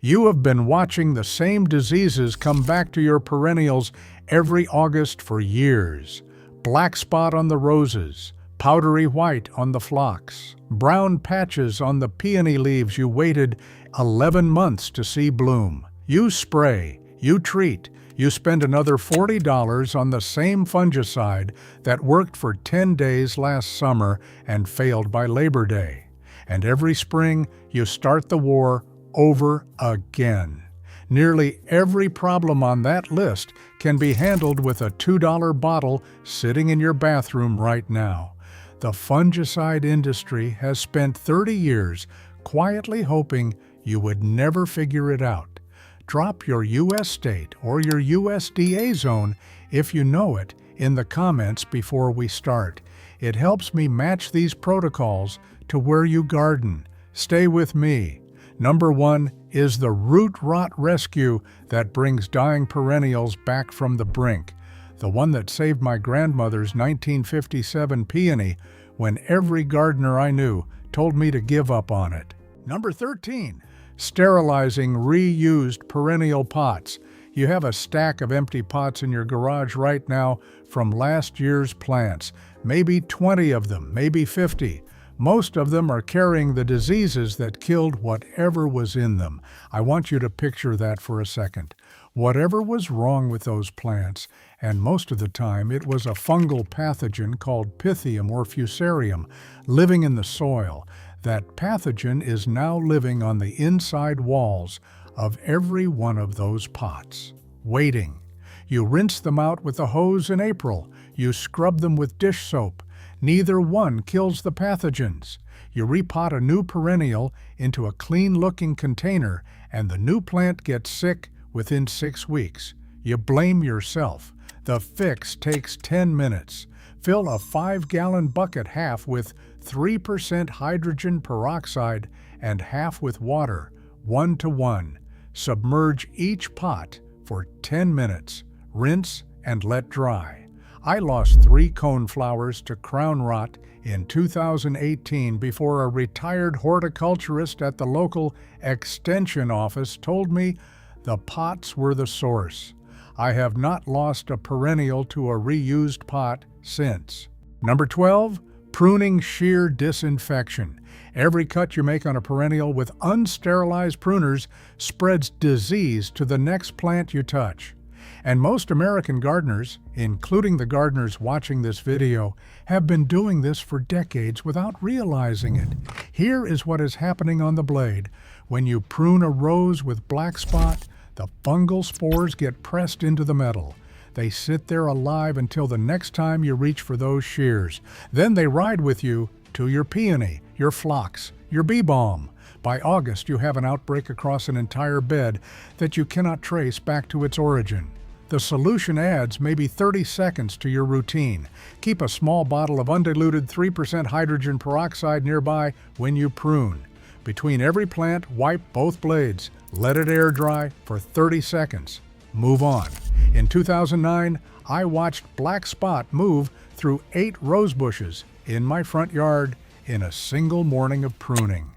You have been watching the same diseases come back to your perennials every August for years. Black spot on the roses, powdery white on the phlox, brown patches on the peony leaves you waited 11 months to see bloom. You spray, you treat, you spend another $40 on the same fungicide that worked for 10 days last summer and failed by Labor Day. And every spring, you start the war over again. Nearly every problem on that list can be handled with a $2 bottle sitting in your bathroom right now. The fungicide industry has spent 30 years quietly hoping you would never figure it out. Drop your U.S. state or your USDA zone, if you know it, in the comments before we start. It helps me match these protocols to where you garden. Stay with me. Number 1 is the root rot rescue that brings dying perennials back from the brink, the one that saved my grandmother's 1957 peony when every gardener I knew told me to give up on it. Number 13, sterilizing reused perennial pots. You have a stack of empty pots in your garage right now from last year's plants, maybe 20 of them, maybe 50. Most of them are carrying the diseases that killed whatever was in them. I want you to picture that for a second. Whatever was wrong with those plants, and most of the time it was a fungal pathogen called Pythium or Fusarium living in the soil. That pathogen is now living on the inside walls of every one of those pots, waiting. You rinse them out with a hose in April. You scrub them with dish soap. Neither one kills the pathogens. You repot a new perennial into a clean-looking container, and the new plant gets sick within 6 weeks. You blame yourself. The fix takes 10 minutes. Fill a 5-gallon bucket half with 3% hydrogen peroxide and half with water, 1:1. Submerge each pot for 10 minutes. Rinse and let dry. I lost 3 coneflowers to crown rot in 2018 before a retired horticulturist at the local extension office told me the pots were the source. I have not lost a perennial to a reused pot since. Number 12, pruning shear disinfection. Every cut you make on a perennial with unsterilized pruners spreads disease to the next plant you touch. And most American gardeners, including the gardeners watching this video, have been doing this for decades without realizing it. Here is what is happening on the blade. When you prune a rose with black spot, the fungal spores get pressed into the metal. They sit there alive until the next time you reach for those shears. Then they ride with you to your peony, your phlox, your bee balm. By August, you have an outbreak across an entire bed that you cannot trace back to its origin. The solution adds maybe 30 seconds to your routine. Keep a small bottle of undiluted 3% hydrogen peroxide nearby when you prune. Between every plant, wipe both blades. Let it air dry for 30 seconds. Move on. In 2009, I watched black spot move through 8 rose bushes in my front yard in a single morning of pruning.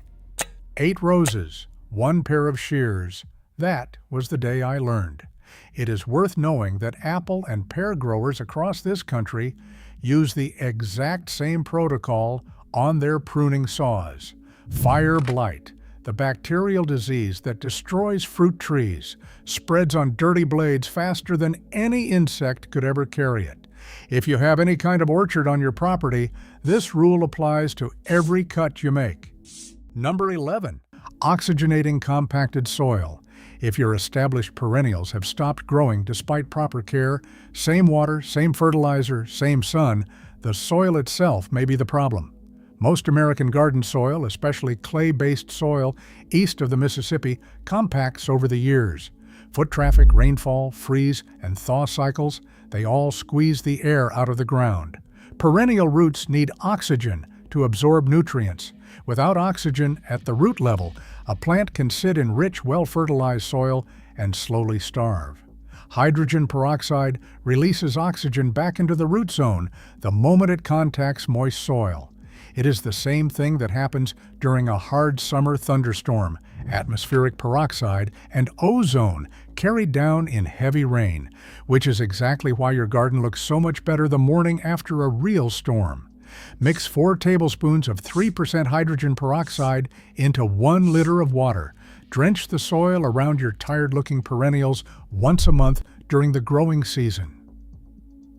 8 roses, 1 pair of shears. That was the day I learned. It is worth knowing that apple and pear growers across this country use the exact same protocol on their pruning saws. Fire blight, the bacterial disease that destroys fruit trees, spreads on dirty blades faster than any insect could ever carry it. If you have any kind of orchard on your property, this rule applies to every cut you make. Number 11, oxygenating compacted soil. If your established perennials have stopped growing despite proper care, same water, same fertilizer, same sun, the soil itself may be the problem. Most American garden soil, especially clay-based soil east of the Mississippi, compacts over the years. Foot traffic, rainfall, freeze, and thaw cycles, they all squeeze the air out of the ground. Perennial roots need oxygen to absorb nutrients. Without oxygen at the root level, a plant can sit in rich, well-fertilized soil and slowly starve. Hydrogen peroxide releases oxygen back into the root zone the moment it contacts moist soil. It is the same thing that happens during a hard summer thunderstorm, atmospheric peroxide, and ozone carried down in heavy rain, which is exactly why your garden looks so much better the morning after a real storm. Mix 4 tablespoons of 3% hydrogen peroxide into 1 liter of water. Drench the soil around your tired-looking perennials once a month during the growing season.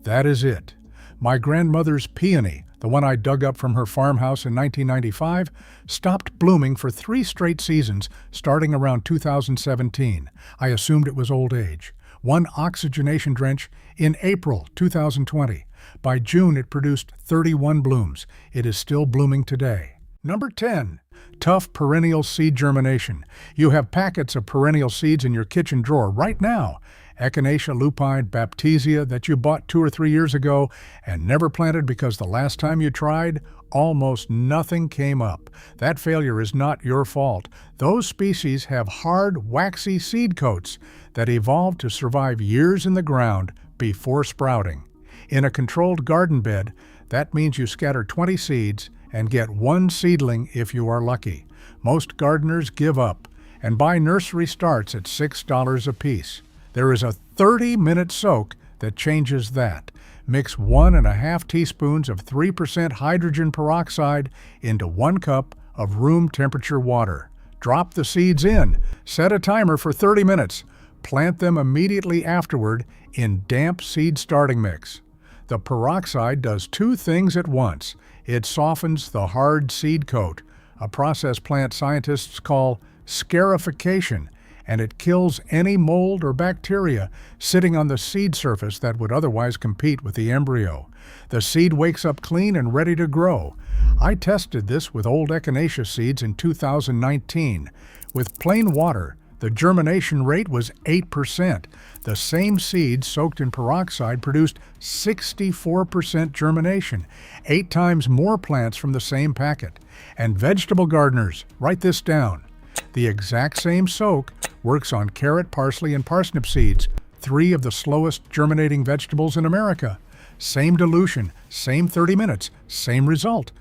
That is it. My grandmother's peony, the one I dug up from her farmhouse in 1995, stopped blooming for 3 straight seasons starting around 2017. I assumed it was old age. 1 oxygenation drench in April 2020. By June, it produced 31 blooms. It is still blooming today. Number 10. Tough perennial seed germination. You have packets of perennial seeds in your kitchen drawer right now. Echinacea lupine baptisia that you bought 2 or 3 years ago and never planted because the last time you tried, almost nothing came up. That failure is not your fault. Those species have hard, waxy seed coats that evolved to survive years in the ground before sprouting. In a controlled garden bed, that means you scatter 20 seeds and get 1 seedling if you are lucky. Most gardeners give up and buy nursery starts at $6 a piece. There is a 30-minute soak that changes that. Mix 1½ teaspoons of 3% hydrogen peroxide into 1 cup of room temperature water. Drop the seeds in. Set a timer for 30 minutes. Plant them immediately afterward in damp seed starting mix. The peroxide does 2 things at once. It softens the hard seed coat, a process plant scientists call scarification, and it kills any mold or bacteria sitting on the seed surface that would otherwise compete with the embryo. The seed wakes up clean and ready to grow. I tested this with old echinacea seeds in 2019. With plain water, the germination rate was 8%. The same seeds soaked in peroxide produced 64% germination, 8 times more plants from the same packet. And vegetable gardeners, write this down. The exact same soak works on carrot, parsley, and parsnip seeds, 3 of the slowest germinating vegetables in America. Same dilution, same 30 minutes, same result.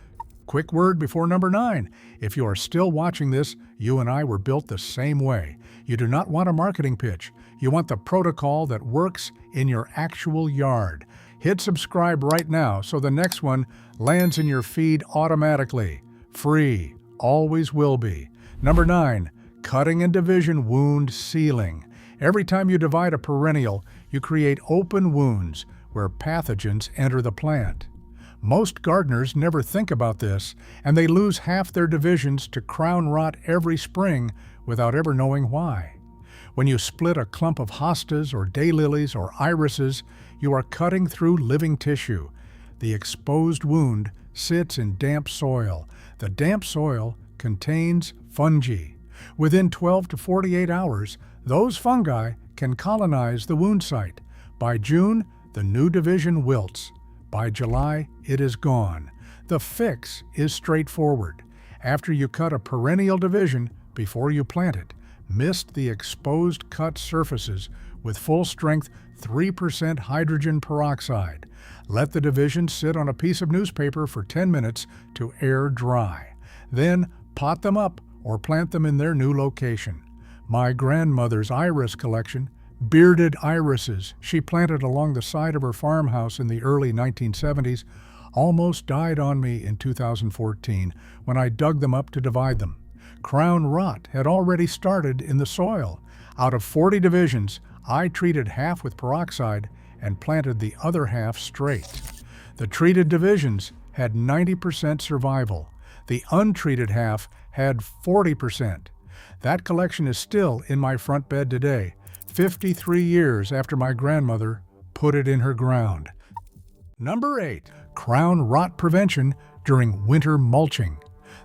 Quick word before number 9. If you are still watching this, you and I were built the same way. You do not want a marketing pitch. You want the protocol that works in your actual yard. Hit subscribe right now so the next one lands in your feed automatically. Free, always will be. Number 9, cutting and division wound sealing. Every time you divide a perennial, you create open wounds where pathogens enter the plant. Most gardeners never think about this, and they lose half their divisions to crown rot every spring without ever knowing why. When you split a clump of hostas or daylilies or irises, you are cutting through living tissue. The exposed wound sits in damp soil. The damp soil contains fungi. Within 12 to 48 hours, those fungi can colonize the wound site. By June, the new division wilts. By July, it is gone. The fix is straightforward. After you cut a perennial division, before you plant it, mist the exposed cut surfaces with full-strength 3% hydrogen peroxide. Let the division sit on a piece of newspaper for 10 minutes to air dry. Then pot them up or plant them in their new location. My grandmother's iris collection, bearded irises she planted along the side of her farmhouse in the early 1970s, almost died on me in 2014 when I dug them up to divide them. Crown rot had already started in the soil. Out of 40 divisions, I treated half with peroxide and planted the other half straight. The treated divisions had 90% survival. The untreated half had 40%. That collection is still in my front bed today, 53 years after my grandmother put it in her ground. Number 8. Crown rot prevention during winter mulching.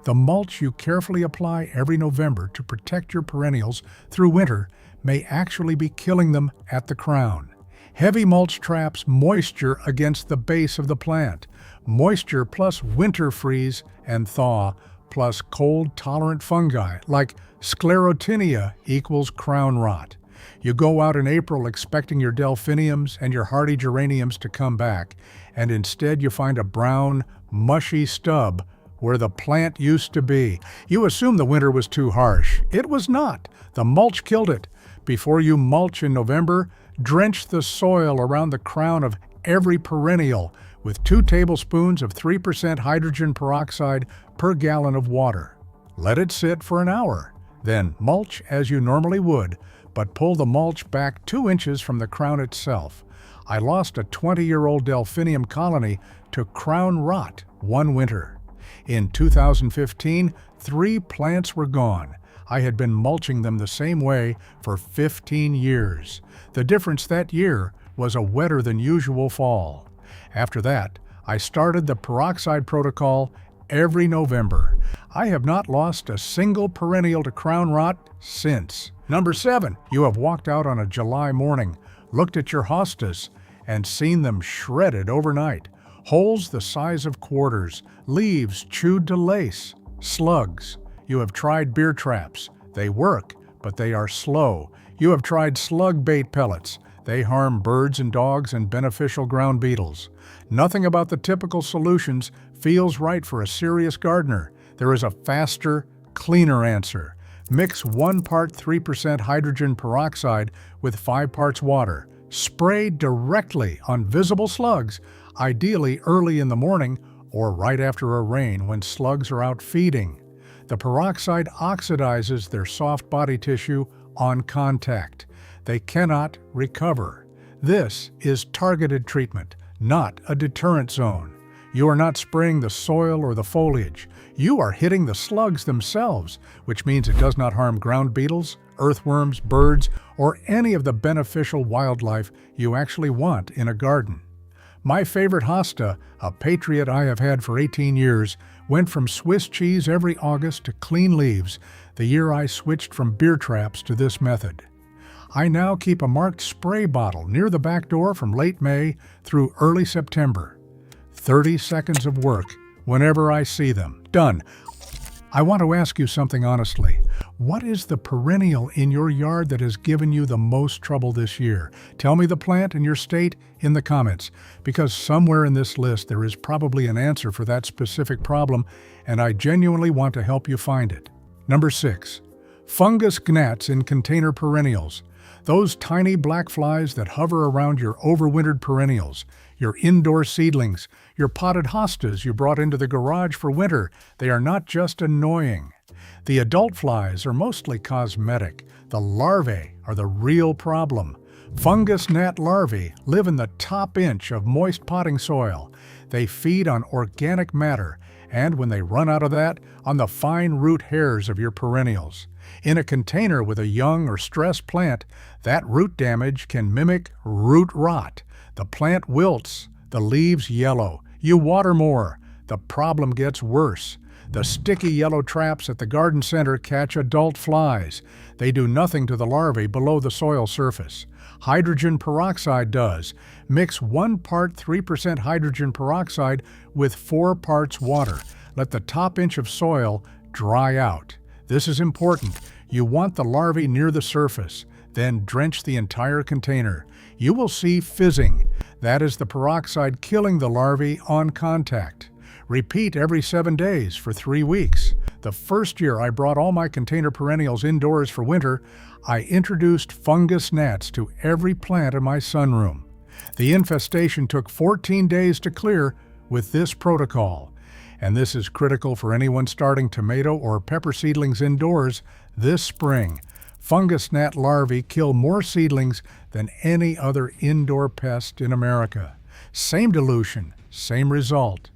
The mulch you carefully apply every November to protect your perennials through winter may actually be killing them at the crown. Heavy mulch traps moisture against the base of the plant. Moisture plus winter freeze and thaw plus cold-tolerant fungi like sclerotinia equals crown rot. You go out in April expecting your delphiniums and your hardy geraniums to come back, and instead you find a brown, mushy stub where the plant used to be. You assume the winter was too harsh. It was not. The mulch killed it. Before you mulch in November, drench the soil around the crown of every perennial with 2 tablespoons of 3% hydrogen peroxide per gallon of water. Let it sit for an hour. Then mulch as you normally would, but pull the mulch back 2 inches from the crown itself. I lost a 20-year-old delphinium colony to crown rot one winter. In 2015, 3 plants were gone. I had been mulching them the same way for 15 years. The difference that year was a wetter than usual fall. After that, I started the peroxide protocol every November. I have not lost a single perennial to crown rot since. Number 7, you have walked out on a July morning, looked at your hostas, and seen them shredded overnight. Holes the size of quarters, leaves chewed to lace, slugs. You have tried beer traps. They work, but they are slow. You have tried slug bait pellets. They harm birds and dogs and beneficial ground beetles. Nothing about the typical solutions feels right for a serious gardener. There is a faster, cleaner answer. Mix 1 part 3% hydrogen peroxide with 5 parts water. Spray directly on visible slugs, ideally early in the morning or right after a rain when slugs are out feeding. The peroxide oxidizes their soft body tissue on contact. They cannot recover. This is targeted treatment, not a deterrent zone. You are not spraying the soil or the foliage. You are hitting the slugs themselves, which means it does not harm ground beetles, earthworms, birds, or any of the beneficial wildlife you actually want in a garden. My favorite hosta, a patriot I have had for 18 years, went from Swiss cheese every August to clean leaves the year I switched from beer traps to this method. I now keep a marked spray bottle near the back door from late May through early September. 30 seconds of work whenever I see them. Done. I want to ask you something honestly. What is the perennial in your yard that has given you the most trouble this year? Tell me the plant and your state in the comments, because somewhere in this list there is probably an answer for that specific problem, and I genuinely want to help you find it. Number 6. Fungus gnats in container perennials. Those tiny black flies that hover around your overwintered perennials, your indoor seedlings, your potted hostas you brought into the garage for winter. They are not just annoying. The adult flies are mostly cosmetic. The larvae are the real problem. Fungus gnat larvae live in the top inch of moist potting soil. They feed on organic matter, and when they run out of that, on the fine root hairs of your perennials. In a container with a young or stressed plant, that root damage can mimic root rot. The plant wilts, the leaves yellow. You water more, the problem gets worse. The sticky yellow traps at the garden center catch adult flies. They do nothing to the larvae below the soil surface. Hydrogen peroxide does. Mix 1 part 3% hydrogen peroxide with 4 parts water. Let the top inch of soil dry out. This is important. You want the larvae near the surface. Then drench the entire container. You will see fizzing. That is the peroxide killing the larvae on contact. Repeat every 7 days for 3 weeks. The first year I brought all my container perennials indoors for winter, I introduced fungus gnats to every plant in my sunroom. The infestation took 14 days to clear with this protocol. And this is critical for anyone starting tomato or pepper seedlings indoors this spring. Fungus gnat larvae kill more seedlings than any other indoor pest in America. Same dilution, same result.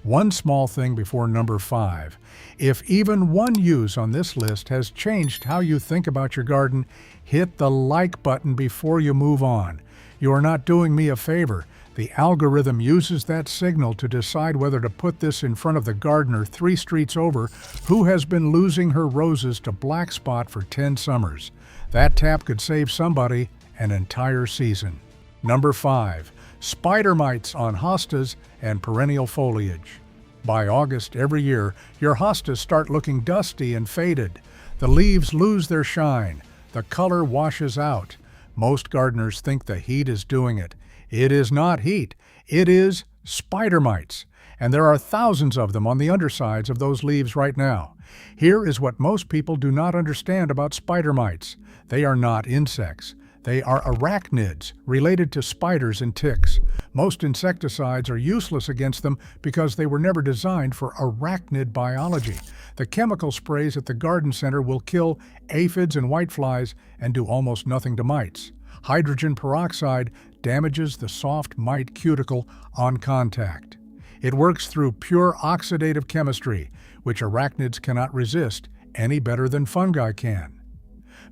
One small thing before number 5. If even one use on this list has changed how you think about your garden, hit the like button before you move on. You are not doing me a favor. The algorithm uses that signal to decide whether to put this in front of the gardener 3 streets over who has been losing her roses to black spot for 10 summers. That tap could save somebody an entire season. Number 5. Spider mites on hostas and perennial foliage. By August every year, your hostas start looking dusty and faded. The leaves lose their shine. The color washes out. Most gardeners think the heat is doing it. It is not heat. It is spider mites. and there are thousands of them on the undersides of those leaves right now. Here is what most people do not understand about spider mites. They are not insects. They are arachnids, related to spiders and ticks. Most insecticides are useless against them because they were never designed for arachnid biology. The chemical sprays at the garden center will kill aphids and whiteflies and do almost nothing to mites. Hydrogen peroxide damages the soft mite cuticle on contact. It works through pure oxidative chemistry, which arachnids cannot resist any better than fungi can.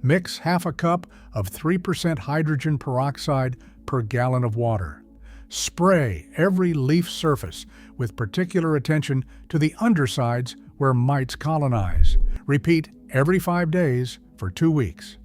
Mix half a cup of 3% hydrogen peroxide per gallon of water. Spray every leaf surface with particular attention to the undersides where mites colonize. Repeat every 5 days for 2 weeks.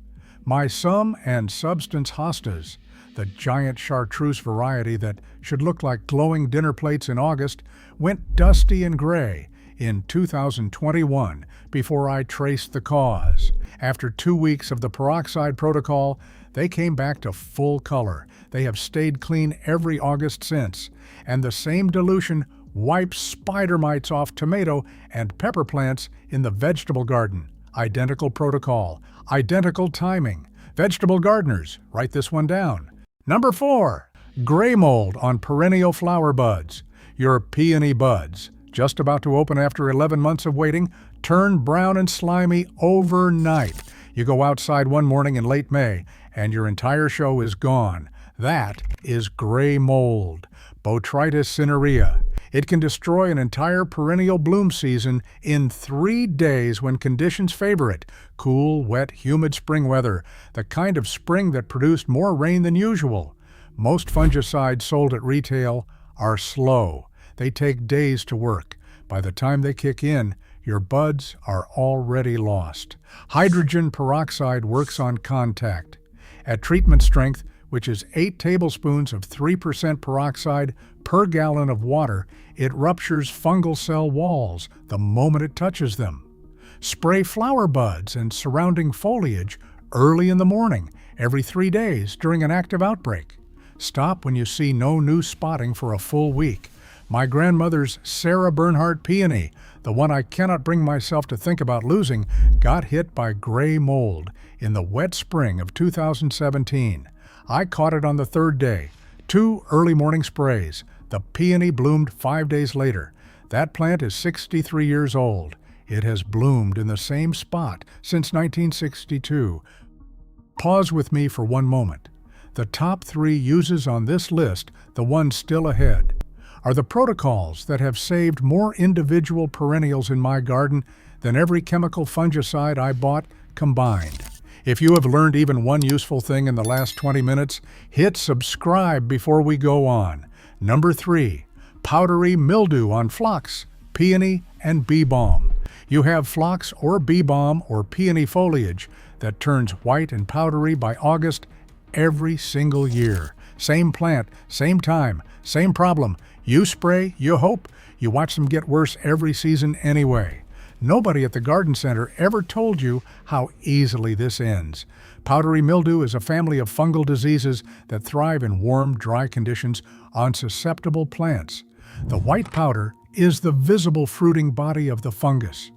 My Sum and Substance hostas, the giant chartreuse variety that should look like glowing dinner plates in August, went dusty and gray in 2021 before I traced the cause. After 2 weeks of the peroxide protocol, they came back to full color. They have stayed clean every August since, and the same dilution wipes spider mites off tomato and pepper plants in the vegetable garden. Identical protocol, identical timing. Vegetable gardeners, write this one down. Number 4, gray mold on perennial flower buds. Your peony buds, just about to open after 11 months of waiting, turn brown and slimy overnight. You go outside one morning in late May, and your entire show is gone. That is gray mold, Botrytis cinerea. It can destroy an entire perennial bloom season in 3 days when conditions favor it. Cool, wet, humid spring weather, the kind of spring that produced more rain than usual. Most fungicides sold at retail are slow. They take days to work. By the time they kick in, your buds are already lost. Hydrogen peroxide works on contact. At treatment strength, which is 8 tablespoons of 3% peroxide per gallon of water, it ruptures fungal cell walls the moment it touches them. Spray flower buds and surrounding foliage early in the morning, every 3 days during an active outbreak. Stop when you see no new spotting for a full week. My grandmother's Sarah Bernhardt peony, the one I cannot bring myself to think about losing, got hit by gray mold in the wet spring of 2017. I caught it on the 3rd day. 2 early morning sprays. The peony bloomed 5 days later. That plant is 63 years old. It has bloomed in the same spot since 1962. Pause with me for one moment. The top 3 uses on this list, the ones still ahead, are the protocols that have saved more individual perennials in my garden than every chemical fungicide I bought combined. If you have learned even one useful thing in the last 20 minutes, hit subscribe before we go on. Number 3, powdery mildew on phlox, peony, and bee balm. You have phlox or bee balm or peony foliage that turns white and powdery by August every single year. Same plant, same time, same problem. You spray, you hope, you watch them get worse every season anyway. Nobody at the garden center ever told you how easily this ends. Powdery mildew is a family of fungal diseases that thrive in warm, dry conditions on susceptible plants. The white powder is the visible fruiting body of the fungus.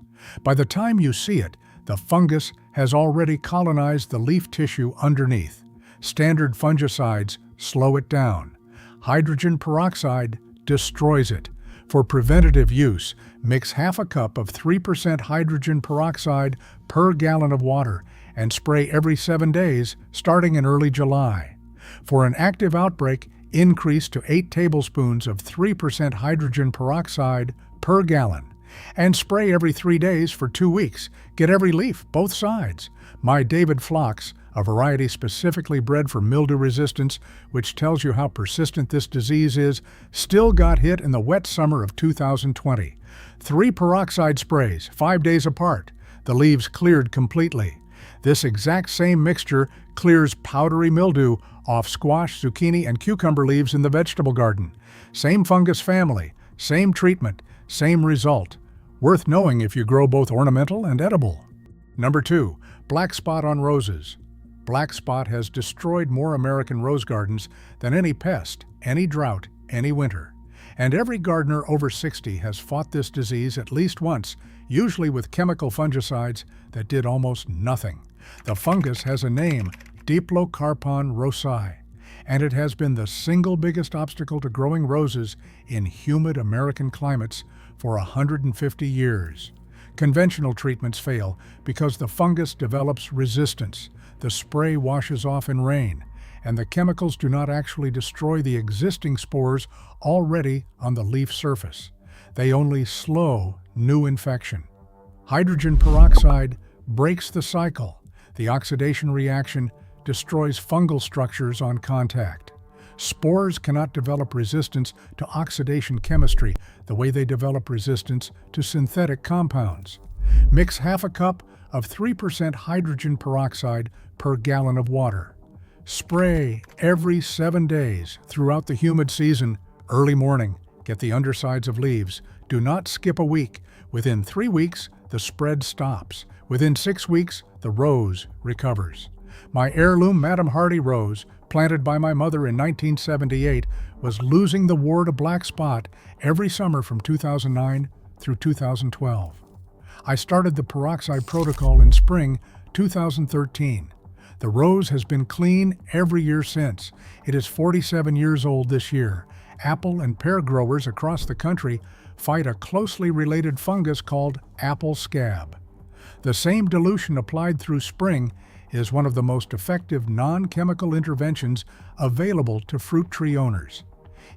By the time you see it, the fungus has already colonized the leaf tissue underneath. Standard fungicides slow it down. Hydrogen peroxide destroys it. For preventative use, mix half a cup of 3% hydrogen peroxide per gallon of water and spray every 7 days, starting in early July. For an active outbreak, increase to 8 tablespoons of 3% hydrogen peroxide per gallon and spray every 3 days for 2 weeks. Get every leaf, both sides. My David phlox, a variety specifically bred for mildew resistance, which tells you how persistent this disease is, still got hit in the wet summer of 2020. 3 peroxide sprays, 5 days apart. The leaves cleared completely. This exact same mixture clears powdery mildew off squash, zucchini, and cucumber leaves in the vegetable garden. Same fungus family, same treatment, same result. Worth knowing if you grow both ornamental and edible. Number 2, black spot on roses. Black spot has destroyed more American rose gardens than any pest, any drought, any winter. And every gardener over 60 has fought this disease at least once, usually with chemical fungicides that did almost nothing. The fungus has a name, Diplocarpon rosei, and it has been the single biggest obstacle to growing roses in humid American climates for 150 years. Conventional treatments fail because the fungus develops resistance, the spray washes off in rain, and the chemicals do not actually destroy the existing spores already on the leaf surface. They only slow new infection. Hydrogen peroxide breaks the cycle. The oxidation reaction destroys fungal structures on contact. Spores cannot develop resistance to oxidation chemistry the way they develop resistance to synthetic compounds. Mix half a cup of 3% hydrogen peroxide per gallon of water. Spray every 7 days throughout the humid season. Early morning, get the undersides of leaves. Do not skip a week. Within 3 weeks, the spread stops. Within 6 weeks, the rose recovers. My heirloom Madam Hardy rose, planted by my mother in 1978, was losing the war to black spot every summer from 2009 through 2012. I started the peroxide protocol in spring 2013. The rose has been clean every year since. It is 47 years old this year. Apple and pear growers across the country fight a closely related fungus called apple scab. The same dilution applied through spring is one of the most effective non-chemical interventions available to fruit tree owners.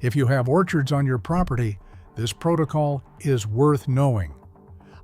If you have orchards on your property, this protocol is worth knowing.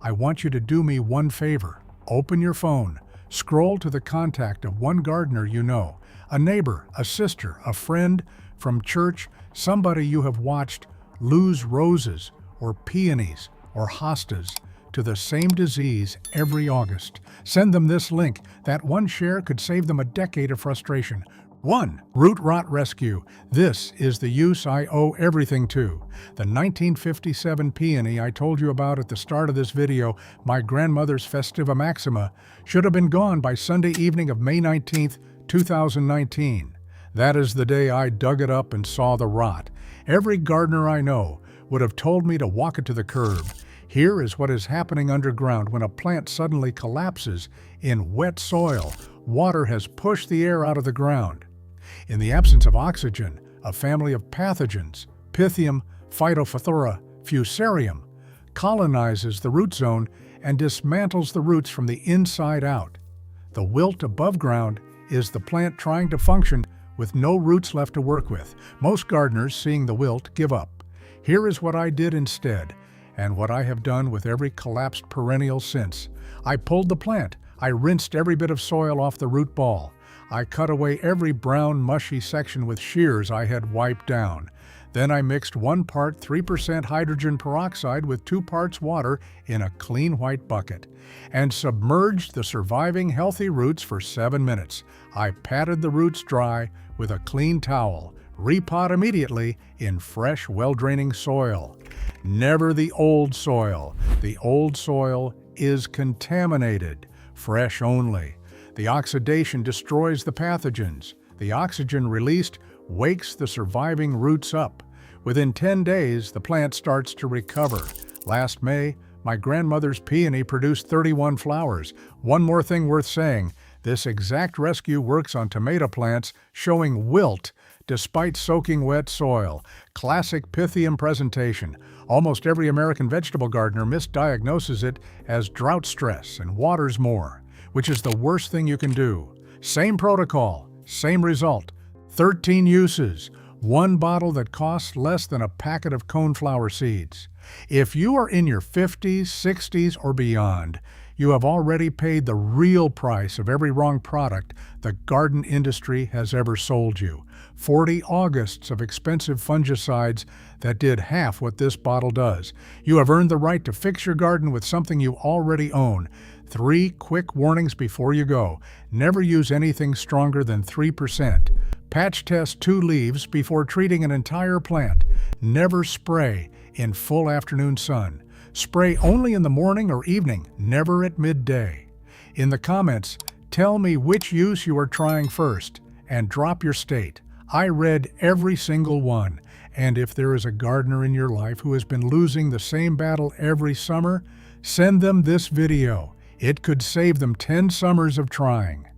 I want you to do me one favor. Open your phone, scroll to the contact of one gardener you know, a neighbor, a sister, a friend from church, somebody you have watched lose roses or peonies or hostas to the same disease every August. Send them this link. That one share could save them a decade of frustration. 1. Root rot rescue. This is the use I owe everything to. The 1957 peony I told you about at the start of this video, my grandmother's Festiva Maxima, should have been gone by Sunday evening of May 19th, 2019. That is the day I dug it up and saw the rot. Every gardener I know would have told me to walk it to the curb. Here is what is happening underground when a plant suddenly collapses in wet soil. Water has pushed the air out of the ground. In the absence of oxygen, a family of pathogens, Pythium, Phytophthora, Fusarium, colonizes the root zone and dismantles the roots from the inside out. The wilt above ground is the plant trying to function with no roots left to work with. Most gardeners, seeing the wilt, give up. Here is what I did instead, and what I have done with every collapsed perennial since. I pulled the plant. I rinsed every bit of soil off the root ball. I cut away every brown, mushy section with shears I had wiped down. Then I mixed 1 part 3% hydrogen peroxide with 2 parts water in a clean white bucket and submerged the surviving healthy roots for 7 minutes. I patted the roots dry with a clean towel. Repot immediately in fresh, well-draining soil. Never the old soil. The old soil is contaminated. Fresh only. The oxidation destroys the pathogens. The oxygen released wakes the surviving roots up. Within 10 days, the plant starts to recover. Last May, my grandmother's peony produced 31 flowers. One more thing worth saying, this exact rescue works on tomato plants showing wilt despite soaking wet soil. Classic Pythium presentation. Almost every American vegetable gardener misdiagnoses it as drought stress and waters more, which is the worst thing you can do. Same protocol, same result. 13 uses, 1 bottle that costs less than a packet of coneflower seeds. If you are in your 50s, 60s, or beyond, you have already paid the real price of every wrong product the garden industry has ever sold you. 40 Augusts of expensive fungicides that did half what this bottle does. You have earned the right to fix your garden with something you already own. 3 quick warnings before you go. Never use anything stronger than 3%. Patch test 2 leaves before treating an entire plant. Never spray in full afternoon sun. Spray only in the morning or evening, never at midday. In the comments, tell me which use you are trying first and drop your state. I read every single one, And if there is a gardener in your life who has been losing the same battle every summer, send them this video. It could save them 10 summers of trying.